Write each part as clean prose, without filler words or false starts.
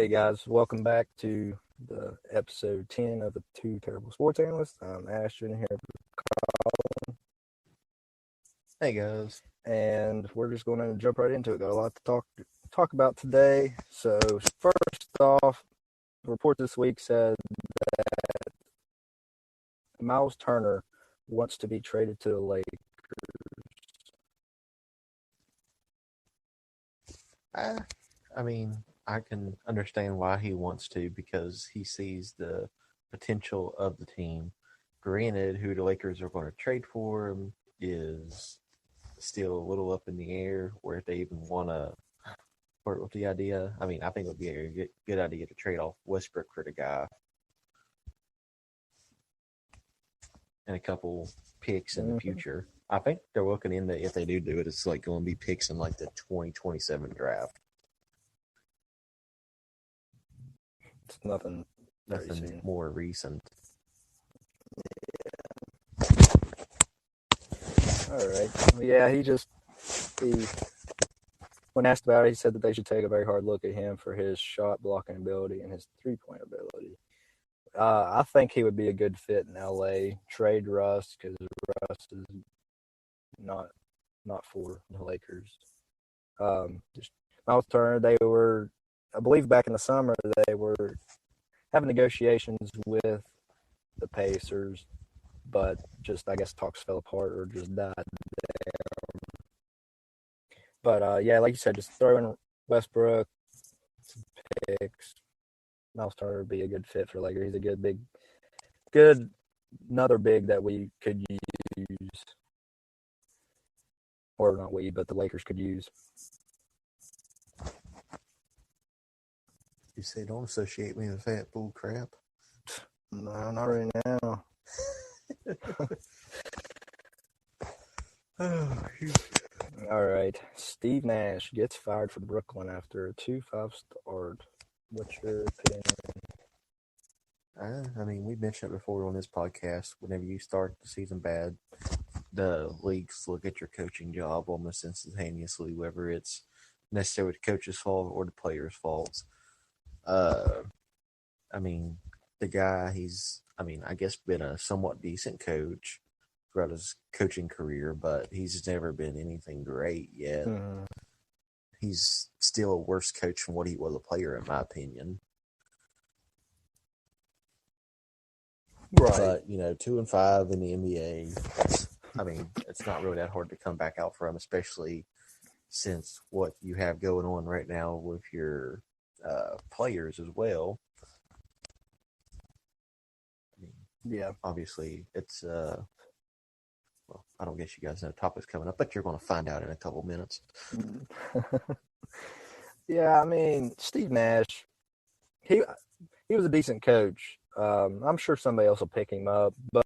Hey guys, welcome back to the episode 10 of the Two Terrible Sports Analysts. I'm Ashton here, Hey guys. and we're just going to jump right into it. Got a lot to talk about today. So first off, the report this week said that Myles Turner wants to be traded to the Lakers. I can understand why he wants to because he sees the potential of the team. Granted, who the Lakers are going to trade for him is still a little up in the air, or if they even want to work with the idea. I think it would be a good idea to trade off Westbrook for the guy and a couple picks in the future. I think they're looking in if they do it, it's like going to be picks in like the 2027 draft. It's nothing more recent. All right. Yeah, when asked about it, he said that they should take a very hard look at him for his shot blocking ability and his three-point ability. I think he would be a good fit in LA. Trade Russ because Russ is not for the Lakers. Just Myles Turner, I believe back in the summer, they were having negotiations with the Pacers, but just, I guess, talks fell apart or just died there. But, yeah, like you said, just throw in Westbrook, some picks. Myles Turner would be a good fit for the Lakers. He's a another big that we could use. Or not we, but the Lakers could use. You say don't associate me with that bull crap. No, not right now. All right. Steve Nash gets fired from Brooklyn after a 2-5 start. What's your opinion? We mentioned it before on this podcast. Whenever you start the season bad, the leagues look at your coaching job almost instantaneously, whether it's necessarily the coach's fault or the player's fault. The guy, I guess been a somewhat decent coach throughout his coaching career, but he's never been anything great yet. Mm-hmm. He's still a worse coach than what he was a player, in my opinion. Right. But, 2-5 in the NBA, it's not really that hard to come back out from, especially since what you have going on right now with your players as well. Yeah. Obviously, it's, I don't guess you guys know the topic's coming up, but you're going to find out in a couple minutes. Yeah, Steve Nash, he was a decent coach. I'm sure somebody else will pick him up, but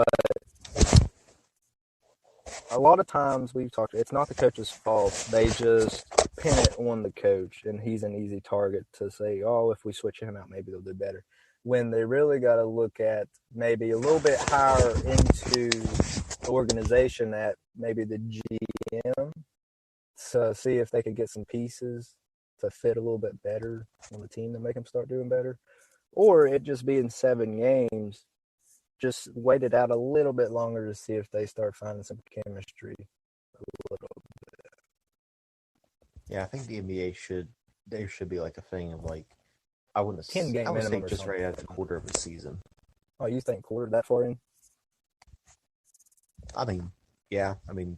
a lot of times it's not the coach's fault. They just pin it on the coach, and he's an easy target to say, oh, if we switch him out, maybe they'll do better. When they really got to look at maybe a little bit higher into the organization at maybe the GM to see if they could get some pieces to fit a little bit better on the team to make them start doing better. Or it just being 7 games, just wait it out a little bit longer to see if they start finding some chemistry a little bit. Yeah, I think the NBA there should be like a thing of like, I would say just right at the quarter of the season. Oh, you think quarter that far in?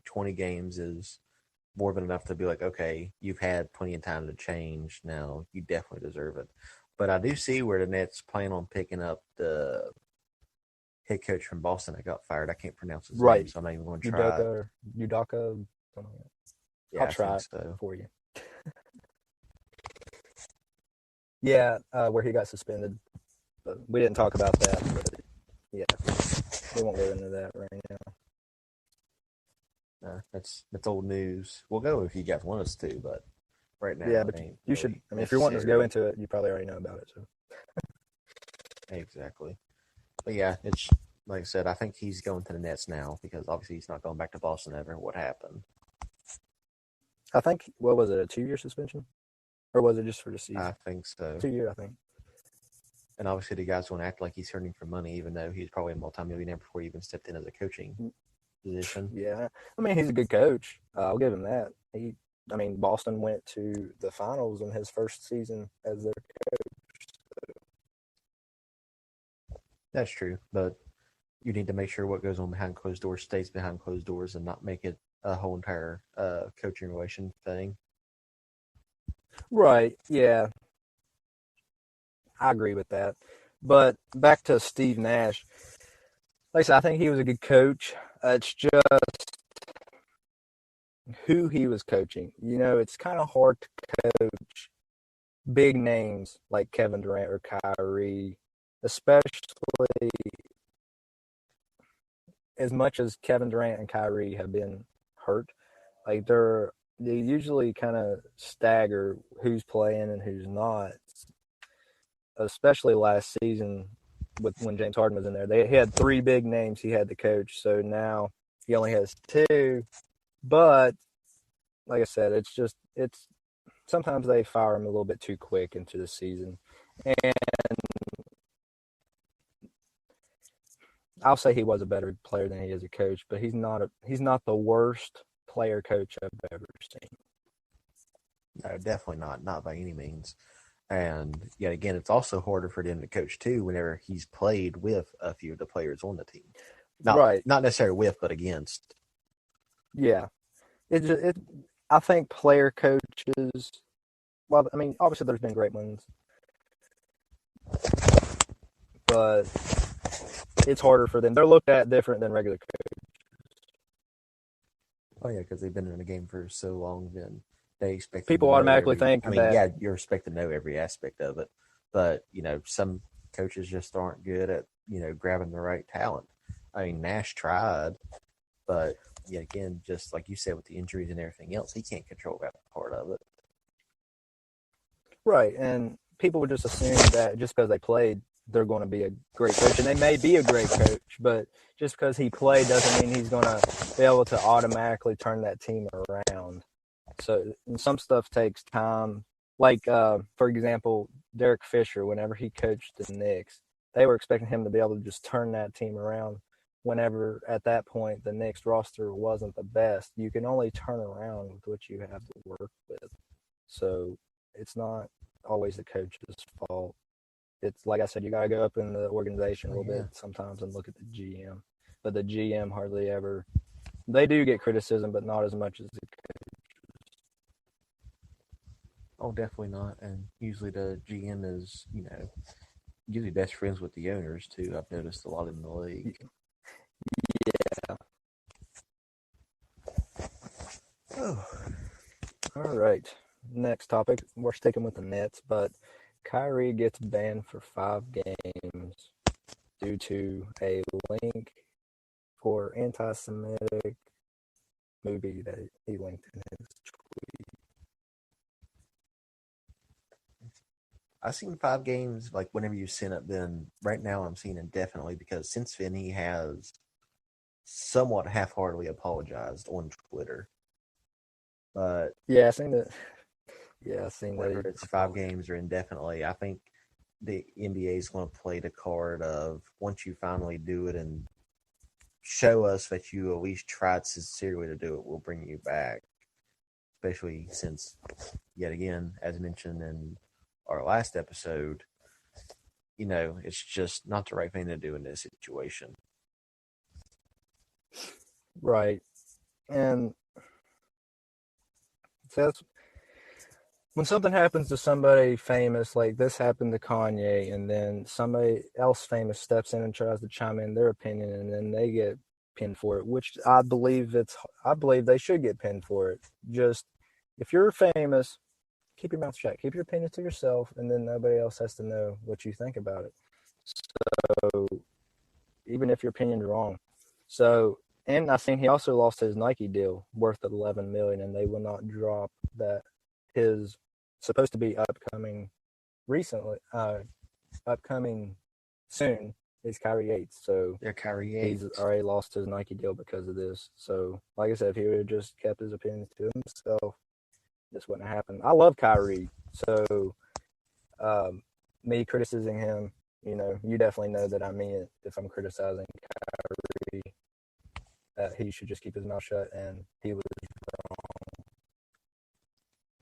20 games is more than enough to be like, okay, you've had plenty of time to change. Now you definitely deserve it. But I do see where the Nets plan on picking up the head coach from Boston that got fired. I can't pronounce his name, so I'm not even going to try. Udoka. Yeah, I'll try it for you. Yeah, where he got suspended. But we didn't talk about that. But yeah, we won't go into that right now. That's old news. We'll go if you guys want us to, but right now, yeah, but you should. If you're wanting to go into it, you probably already know about it. So exactly. But yeah, it's like I said. I think he's going to the Nets now because obviously he's not going back to Boston ever. What happened? I think. What was it? A 2-year suspension, or was it just for the season? I think so. 2 year, I think. And obviously, the guys don't act like he's hurting for money, even though he's probably a multimillionaire before he even stepped in as a coaching position. Yeah, I mean he's a good coach. I'll give him that. Boston went to the finals in his first season as their coach. That's true, but you need to make sure what goes on behind closed doors stays behind closed doors and not make it a whole entire coaching relation thing. Right. Yeah, I agree with that. But back to Steve Nash. Like I said, I think he was a good coach. It's just who he was coaching. It's kind of hard to coach big names like Kevin Durant or Kyrie, especially as much as Kevin Durant and Kyrie have been hurt. Like they usually kind of stagger who's playing and who's not. Especially last season when James Harden was in there, he had three big names he had to coach. So now he only has two. But like I said, it's sometimes they fire him a little bit too quick into the season, and I'll say he was a better player than he is a coach, but he's not the worst player coach I've ever seen. No, definitely not by any means. And yet again, it's also harder for them to coach too whenever he's played with a few of the players on the team. Right. Not necessarily with, but against. Yeah. I think player coaches, well, I mean, obviously there's been great ones, but it's harder for them. They're looked at different than regular coaches. Oh yeah, because they've been in the game for so long, then they expect People automatically think that. Yeah, you're expected to know every aspect of it, but some coaches just aren't good at grabbing the right talent. I mean, Nash tried, but yet again, just like you said with the injuries and everything else, he can't control that part of it. Right, and people would just assume that just because they played, they're going to be a great coach, and they may be a great coach, but just because he played doesn't mean he's going to be able to automatically turn that team around. So some stuff takes time. Like, for example, Derek Fisher, whenever he coached the Knicks, they were expecting him to be able to just turn that team around whenever at that point the Knicks roster wasn't the best. You can only turn around with what you have to work with. So it's not always the coach's fault. It's like I said, you got to go up in the organization a little bit sometimes and look at the GM. But the GM hardly ever. They do get criticism, but not as much as the coach. Oh, definitely not. And usually the GM is, usually best friends with the owners too. I've noticed a lot in the league. Yeah. Oh. All right. Next topic. We're sticking with the Nets, but Kyrie gets banned for 5 games due to a link for anti-Semitic movie that he linked in his tweet. I've seen 5 games, like whenever you send it, then right now I'm seeing indefinitely because since then he has somewhat half-heartedly apologized on Twitter. But yeah, I seen that. Yeah, I seen whether that. it's 5 games or indefinitely, I think the NBA is going to play the card of once you finally do it and show us that you at least tried sincerely to do it, we'll bring you back. Especially since, yet again, as mentioned in our last episode, it's just not the right thing to do in this situation. Right. And that's when something happens to somebody famous, like this happened to Kanye, and then somebody else famous steps in and tries to chime in their opinion, and then they get pinned for it, which I believe they should get pinned for it. Just if you're famous, keep your mouth shut, keep your opinion to yourself, and then nobody else has to know what you think about it. So even if your opinion's wrong. So, and I think he also lost his Nike deal worth $11 million, and they will not drop that. His supposed to be upcoming soon is Kyrie Yates. So Kyrie Yates. He's already lost his Nike deal because of this. So like I said, if he would have just kept his opinions to himself, this wouldn't have happened. I love Kyrie. So me criticizing him you definitely know that I mean it if I'm criticizing Kyrie, that he should just keep his mouth shut, and he was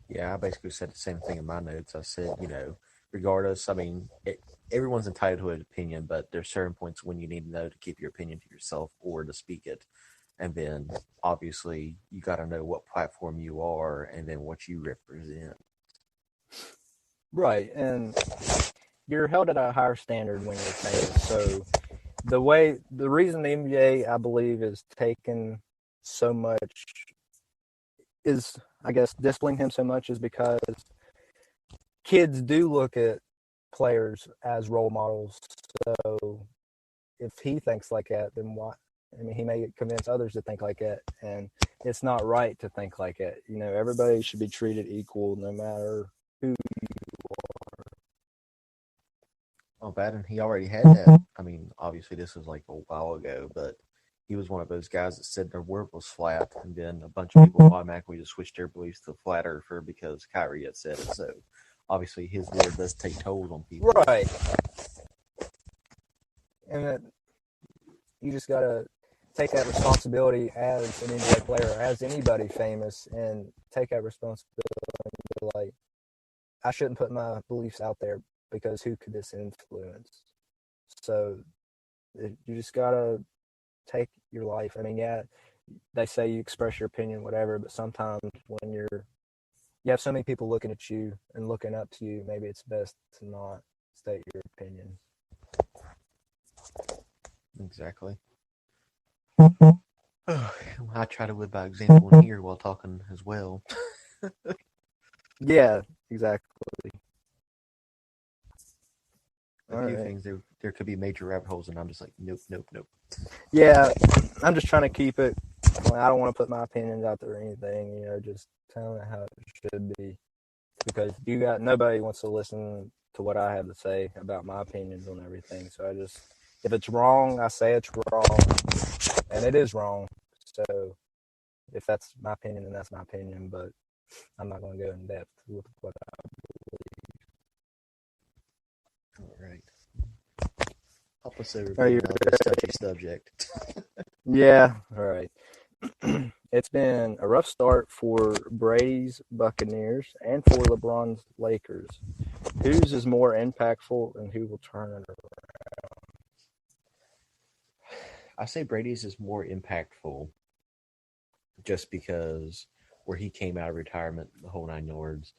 Yeah, I basically said the same thing in my notes. I said, regardless, I mean, everyone's entitled to an opinion, but there's certain points when you need to know to keep your opinion to yourself or to speak it. And then obviously you got to know what platform you are and then what you represent. right, and you're held at a higher standard when you're famous. So the reason the NBA, I believe, is taken so much is, I guess, disciplining him so much is because kids do look at players as role models. So if he thinks like that, then why? I mean, he may convince others to think like that, and it's not right to think like that. Everybody should be treated equal, no matter who you are. Oh, bad, and he already had that. I mean, obviously this was like a while ago, but he was one of those guys that said their world was flat, and then a bunch of people automatically just switched their beliefs to flat earther because Kyrie had said it. So obviously his word does take tolls on people. Right. And you just got to take that responsibility as an NBA player, as anybody famous, and take that responsibility. Like, I shouldn't put my beliefs out there because who could this influence? So you just got to take your life. I mean, yeah, they say you express your opinion, whatever, but sometimes when you have so many people looking at you and looking up to you, maybe it's best to not state your opinion. Exactly. I try to live by example in here while talking as well. Yeah, exactly. A few things there could be major rabbit holes, and I'm just like, nope. Yeah, I'm just trying to keep it. I don't want to put my opinions out there or anything. Just telling it how it should be, because nobody wants to listen to what I have to say about my opinions on everything. So if it's wrong, I say it's wrong, and it is wrong. So if that's my opinion, then that's my opinion. But I'm not going to go in depth with what I believe. All right. Help us over being on this touchy subject. Yeah. All right. It's been a rough start for Brady's Buccaneers and for LeBron's Lakers. Whose is more impactful and who will turn it around? I say Brady's is more impactful just because where he came out of retirement, the whole 9 yards.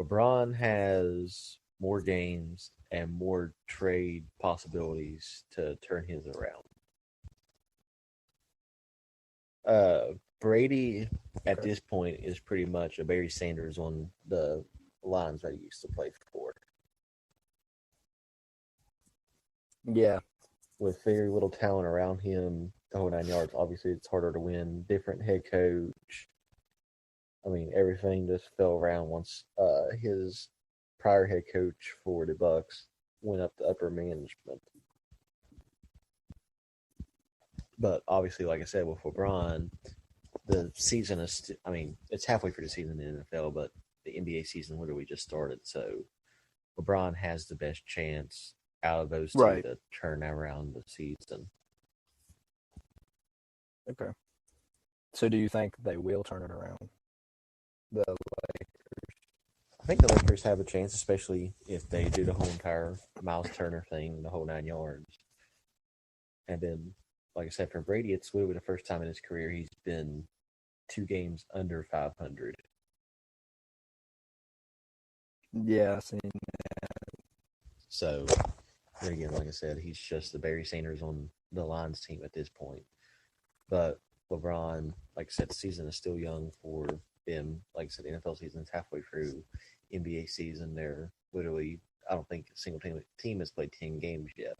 LeBron has more games and more trade possibilities to turn his around. Brady at this point is pretty much a Barry Sanders on the lines that he used to play for. Yeah. With very little talent around him, the whole 9 yards. Obviously, it's harder to win. Different head coach. I mean, everything just fell around once his prior head coach for the Bucks went up to upper management. But obviously, like I said, with LeBron, the season is, it's halfway through the season in the NFL, but the NBA season literally just started. So LeBron has the best chance out of those two to turn around the season. Okay. So do you think they will turn it around? The Lakers? I think the Lakers have a chance, especially if they do the whole entire Myles Turner thing, the whole 9 yards. And then, like I said, for Brady, it's literally the first time in his career he's been 2 games under 500. Yeah, I've seen that. So, again, like I said, he's just the Barry Sanders on the Lions team at this point. But LeBron, like I said, the season is still young for them. Like I said, the NFL season is halfway through. NBA season, they're literally, I don't think a single team has played 10 games yet.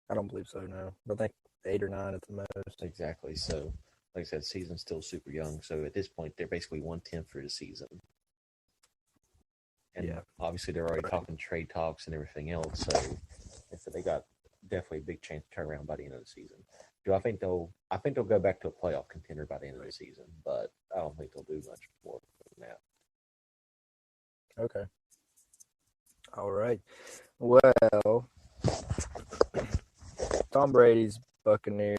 I don't believe so, no. I think 8 or 9 at the most. Exactly. So, like I said, the season's still super young. So at this point, they're basically 1/10 for the season. And obviously, they're already talking trade talks and everything else. So they got definitely a big chance to turn around by the end of the season. I think they'll go back to a playoff contender by the end of the season, but I don't think they'll do much more than that. Okay. All right. Well, Tom Brady's Buccaneers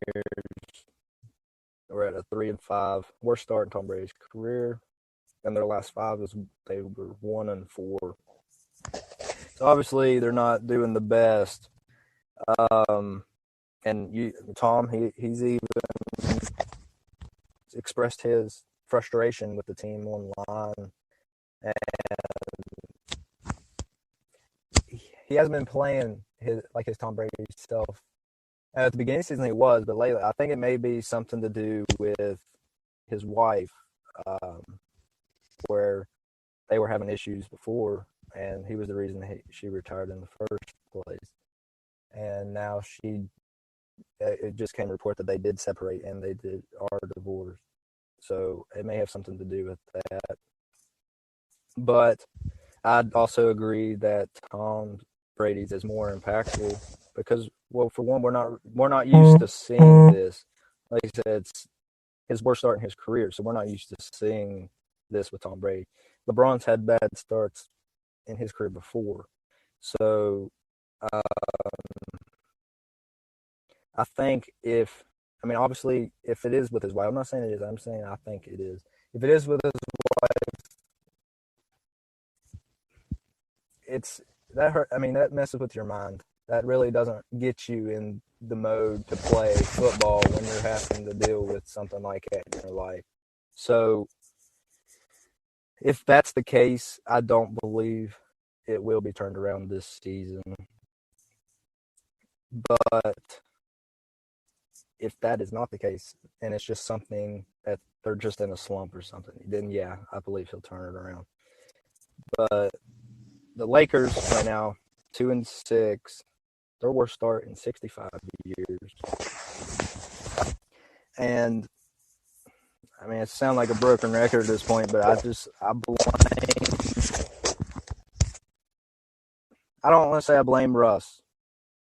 were at a 3-5, worst start in Tom Brady's career, and their last five was they were 1-4. So obviously they're not doing the best. And Tom, he's even expressed his frustration with the team online, and he hasn't been playing his Tom Brady self. At the beginning of the season, he was, but lately, I think it may be something to do with his wife, um, where they were having issues before, and he was the reason she retired in the first place. And now it just came a report that they did separate and they are divorced. So it may have something to do with that. But I'd also agree that Tom Brady's is more impactful because, well, for one, we're not used to seeing this. Like I said, it's his worst start in his career, so we're not used to seeing this with Tom Brady. LeBron's had bad starts in his career before, so I think obviously, if it is with his wife, I'm not saying it is. I'm saying I think it is. If it is with his wife, it's that hurt. I mean, that messes with your mind. That really doesn't get you in the mode to play football when you're having to deal with something like that in your life. So, if that's the case, I don't believe it will be turned around this season. But if that is not the case, and it's just something that they're just in a slump or something, then yeah, I believe he'll turn it around. But the Lakers right now, 2-6, their worst start in 65 years. And I mean, it sounds like a broken record at this point, but I blame. I don't want to say I blame Russ.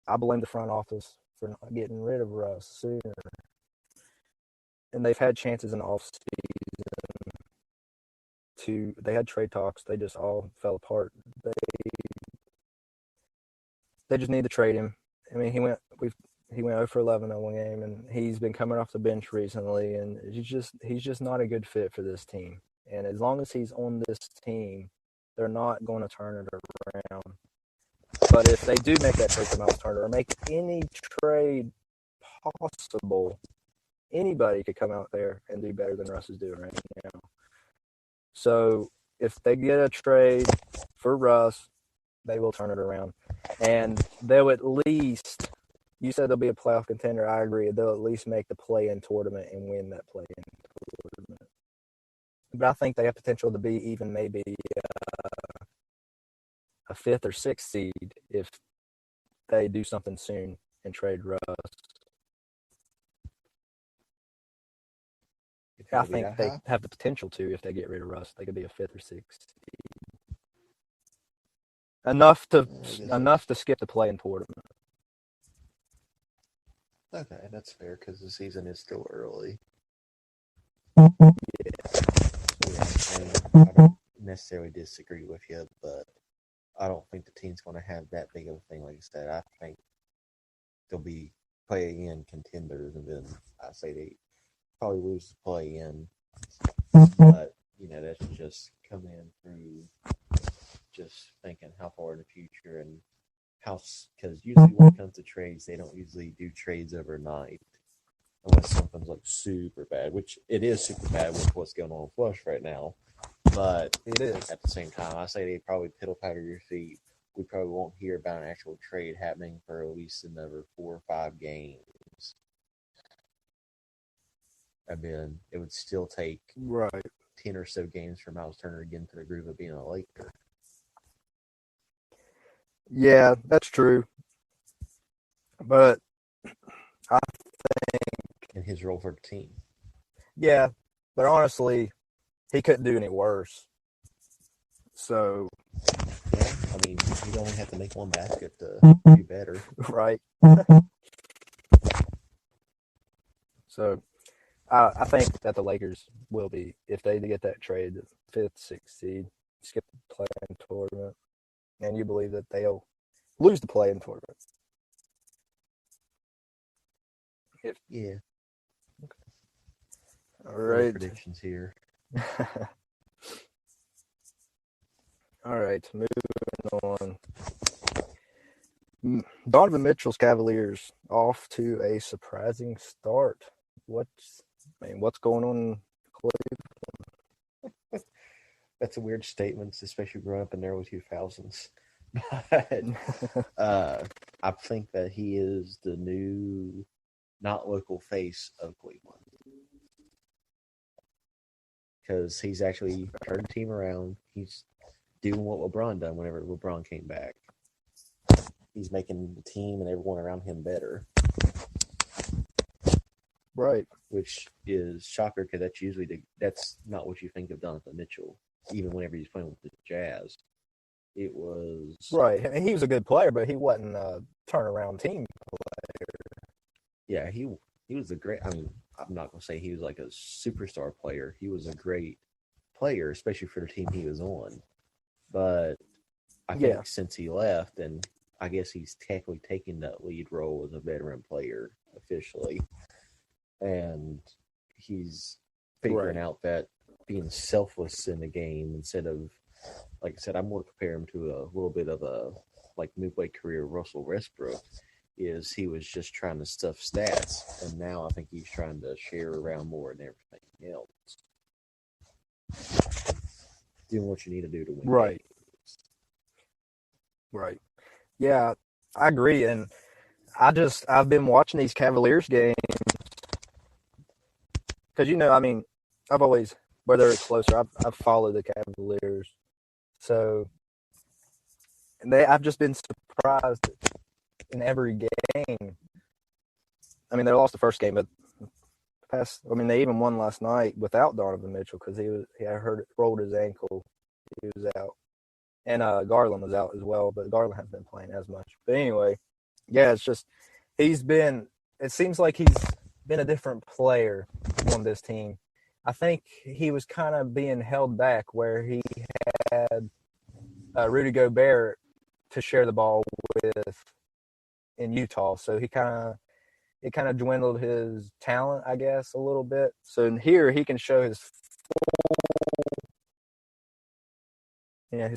I blame the front office for not getting rid of Russ sooner. And they've had chances in the offseason they had trade talks. They just all fell apart. They just need to trade him. I mean, he went 0 for 11 in one game, and he's been coming off the bench recently, and he's just not a good fit for this team. And as long as he's on this team, they're not going to turn it around. But if they do make that trade for Myles Turner or make any trade possible, anybody could come out there and do better than Russ is doing right now. So if they get a trade for Russ, they will turn it around. And they'll at least, you said they'll be a playoff contender. I agree. They'll at least make the play-in tournament and win that play-in tournament. But I think they have potential to be even maybe a fifth or sixth seed if they do something soon and trade Russ. I think they have the potential to if they get rid of Russ. They could be a fifth or sixth seed. Enough to skip the play-in tournament. Okay, that's fair because the season is still early. Yeah. I don't necessarily disagree with you, but I don't think the team's going to have that big of a thing. Like I said, I think they'll be play-in contenders, and then I say they probably lose the play-in. But, that's just coming in through just thinking how far in the future and because usually when it comes to trades, they don't usually do trades overnight unless something's like super bad, which it is super bad with what's going on with Flush right now. But it is. At the same time, I say they probably piddle patter your feet. We probably won't hear about an actual trade happening for at least another 4 or 5 games. And then it would still take 10 or so games for Myles Turner to get into the groove of being a Laker. Yeah, that's true. But I think in his role for the team. Yeah, but honestly, he couldn't do any worse. So, yeah, I mean, you only have to make one basket to do better, right? So, I think that the Lakers will be, if they get that trade, the fifth, sixth seed, skip the play-in tournament. and you believe that they'll lose the play-in tournament. Yeah. All No right. predictions here. All right, moving on. Donovan Mitchell's Cavaliers off to a surprising start. What's going on in Cleveland? That's a weird statement, especially growing up in the early 2000s. But I think that he is the new, not local face of Cleveland. Because he's actually turned the team around. He's doing what LeBron done whenever LeBron came back. He's making the team and everyone around him better. Right. Which is shocker because that's not what you think of Donovan Mitchell. Even whenever he's playing with the Jazz, it was right. I mean, he was a good player, but he wasn't a turnaround team player. Yeah, he was a great. I mean, I'm not gonna say he was like a superstar player. He was a great player, especially for the team he was on. But I think since he left, and I guess he's technically taking that lead role as a veteran player officially, and he's figuring out that being selfless in the game instead of, like I said, I'm going to compare him to a little bit of a like midway career Russell Westbrook. Is he was just trying to stuff stats, and now I think he's trying to share around more than everything else. Doing what you need to do to win. Right. Games. Right. Yeah, I agree. And I've been watching these Cavaliers games because, I mean, I've always, whether it's closer, I've followed the Cavaliers. So, I've just been surprised in every game. I mean, they lost the first game, but they even won last night without Donovan Mitchell because I heard it rolled his ankle. He was out. And Garland was out as well, but Garland hasn't been playing as much. But anyway, yeah, it's just it seems like he's been a different player on this team. I think he was kind of being held back where he had Rudy Gobert to share the ball with in Utah. So it kind of dwindled his talent, I guess, a little bit. So in here, he can show his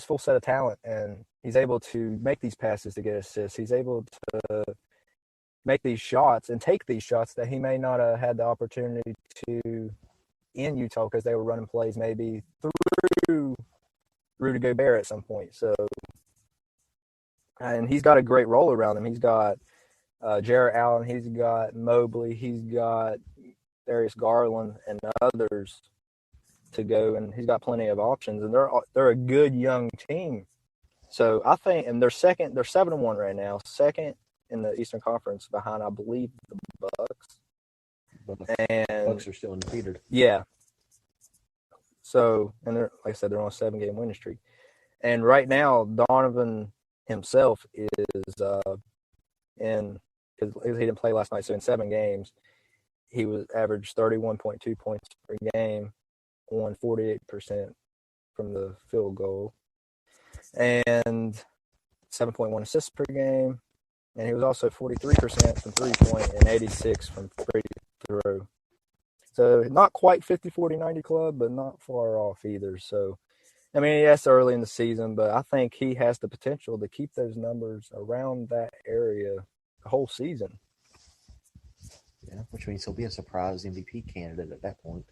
full set of talent, and he's able to make these passes to get assists. He's able to make these shots and take these shots that he may not have had the opportunity to in Utah because they were running plays maybe through Rudy Gobert at some point. So, and he's got a great role around him. He's got Jarrett Allen, he's got Mobley, he's got Darius Garland, and others to go, and he's got plenty of options, and they're a good young team. So I think, and they're 7-1 right now, second in the Eastern Conference behind, I believe, the Bucks. And Bucks are still undefeated. Yeah. So, and they're, like I said, they're on a 7-game winning streak. And right now, Donovan himself is because he didn't play last night, so in 7 games, he was averaged 31.2 points per game on 48% from the field goal and 7.1 assists per game. And he was also 43% from 3-point and 86 from free throw. So not quite 50-40-90 club, but not far off either. So, I mean, yes, early in the season, but I think he has the potential to keep those numbers around that area the whole season. Yeah, which means he'll be a surprise MVP candidate at that point.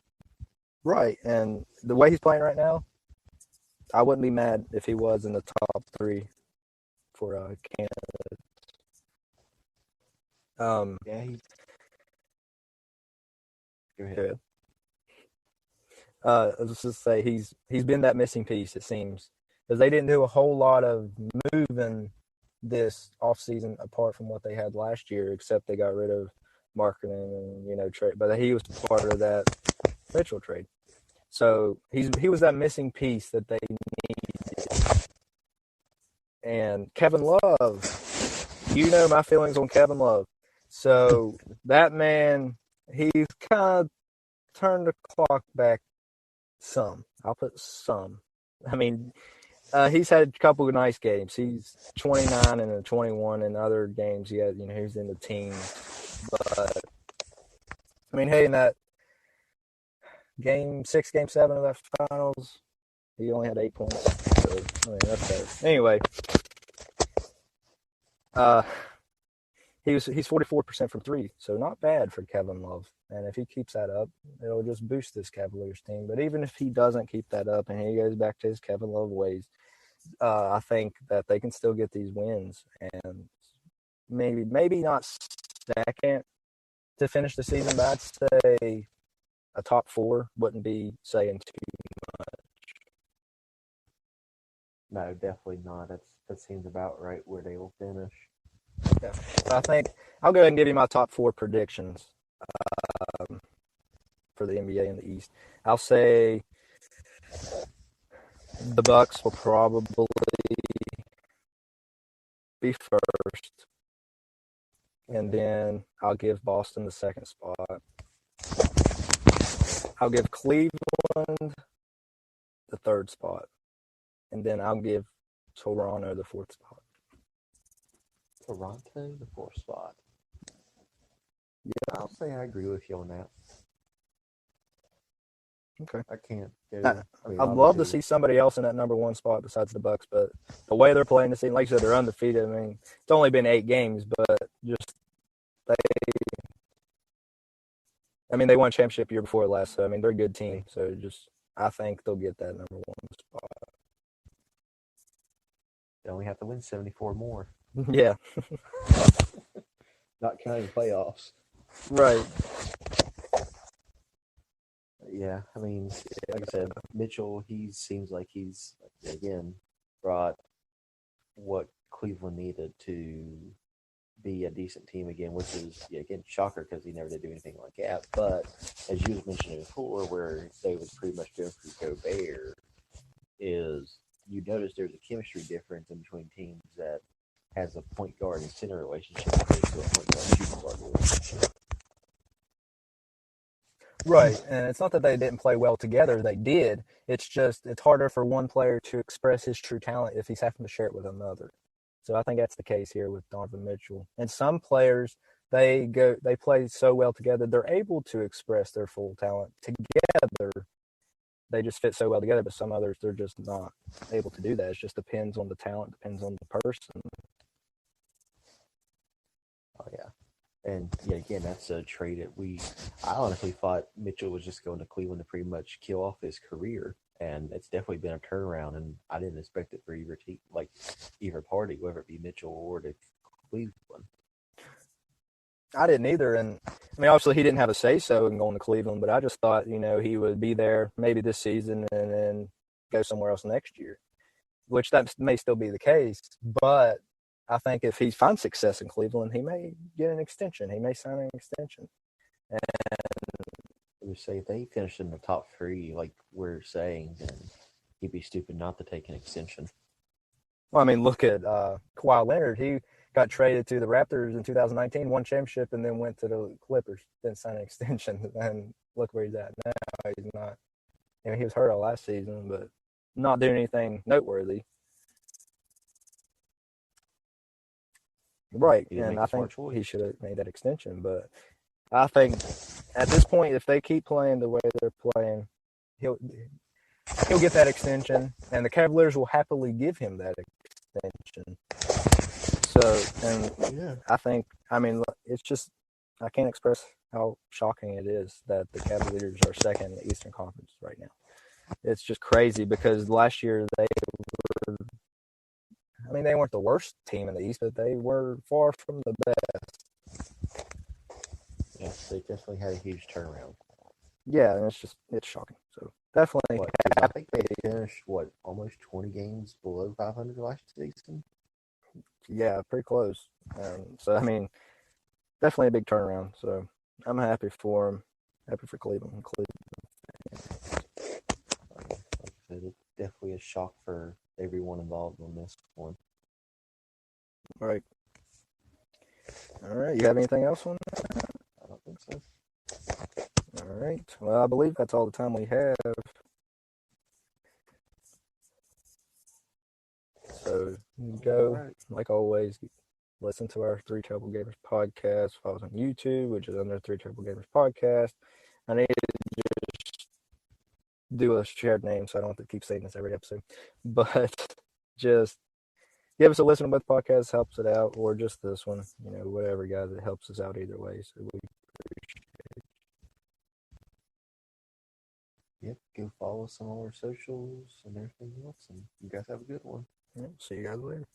Right, and the way he's playing right now, I wouldn't be mad if he was in the top 3 for Canada. Yeah, Go ahead. Good. Let's just say he's been that missing piece, it seems, because they didn't do a whole lot of moving this offseason apart from what they had last year, except they got rid of marketing and trade. But he was part of that Mitchell trade. So he was that missing piece that they needed. And Kevin Love, my feelings on Kevin Love. So that man, he's kind of turned the clock back some. I'll put some. I mean, He's had a couple of nice games. He's 29 and 21 in other games. He's in the teens. But I mean, hey, in that game 6, game 7 of that finals, he only had 8 points. So I mean, that's better. Anyway, he's 44% from three, so not bad for Kevin Love. And if he keeps that up, it'll just boost this Cavaliers team. But even if he doesn't keep that up and he goes back to his Kevin Love ways, I think that they can still get these wins and maybe not second to finish the season, but I'd say a top 4 wouldn't be saying too much. No, definitely not. That seems about right where they will finish. Yeah. So I think I'll go ahead and give you my top 4 predictions for the NBA in the East. I'll say the Bucks will probably be first, and then I'll give Boston the second spot. I'll give Cleveland the third spot, and then I'll give Toronto the fourth spot. Toronto, the fourth spot. Yeah, I'll say I agree with you on that. Okay. I can't go. I'd love to see somebody else in that number 1 spot besides the Bucks, but the way they're playing this season, like you said, they're undefeated. I mean, it's only been 8 games, but they won a championship year before last, so I mean they're a good team. So I think they'll get that number 1 spot. They only have to win 74 more. Yeah. Not counting playoffs. Right. Yeah, I mean, like I said, Mitchell, he seems like he's, again, brought what Cleveland needed to be a decent team again, which is, again, shocker because he never did do anything like that. But as you was mentioning before, where they was pretty much going through Gobert, is you notice there's a chemistry difference in between teams that has a point guard and center relationship opposed to a point guard and shooting guard relationship. Right, and it's not that they didn't play well together. They did. It's just it's harder for one player to express his true talent if he's having to share it with another. So I think that's the case here with Donovan Mitchell. And some players, they play so well together, they're able to express their full talent together. They just fit so well together, but some others, they're just not able to do that. It just depends on the talent, depends on the person. Oh, yeah. And yeah, again, that's a trade that I honestly thought Mitchell was just going to Cleveland to pretty much kill off his career. And it's definitely been a turnaround, and I didn't expect it for either party, whether it be Mitchell or to Cleveland. I didn't either, and I mean, obviously he didn't have a say-so in going to Cleveland, but I just thought, he would be there maybe this season and then go somewhere else next year, which that may still be the case, but I think if he finds success in Cleveland, he may get an extension. He may sign an extension. And I would say if they finished in the top 3, like we're saying, then he'd be stupid not to take an extension. Well, I mean, look at Kawhi Leonard. He got traded to the Raptors in 2019, won championship, and then went to the Clippers, then signed an extension. And look where he's at now. He's not. He was hurt all last season, but not doing anything noteworthy. Right, and I think he should have made that extension. But I think at this point, if they keep playing the way they're playing, he'll get that extension, and the Cavaliers will happily give him that extension. So, and yeah, I mean, it's just I can't express how shocking it is that the Cavaliers are second in the Eastern Conference right now. It's just crazy because last year they weren't the worst team in the East, but they were far from the best. Yes, they definitely had a huge turnaround. Yeah, and it's shocking. So definitely. I think they finished almost 20 games below 500 last season. Yeah, pretty close. So I mean, definitely a big turnaround. So I'm happy for him. Happy for Cleveland. It's definitely a shock for everyone involved on this one. All right. You have anything else on that? I don't think so. All right. Well, I believe that's all the time we have. Go, right. like always, listen to our Three Trouble Gamers podcast. Follow us on YouTube, which is under Three Trouble Gamers podcast. I need to just do a shared name so I don't have to keep saying this every episode. But just give us a listen to both podcasts, helps it out, or just this one, whatever, guys, it helps us out either way. So we Yep, go follow us on all our socials and everything else. And you guys have a good one. see you guys later.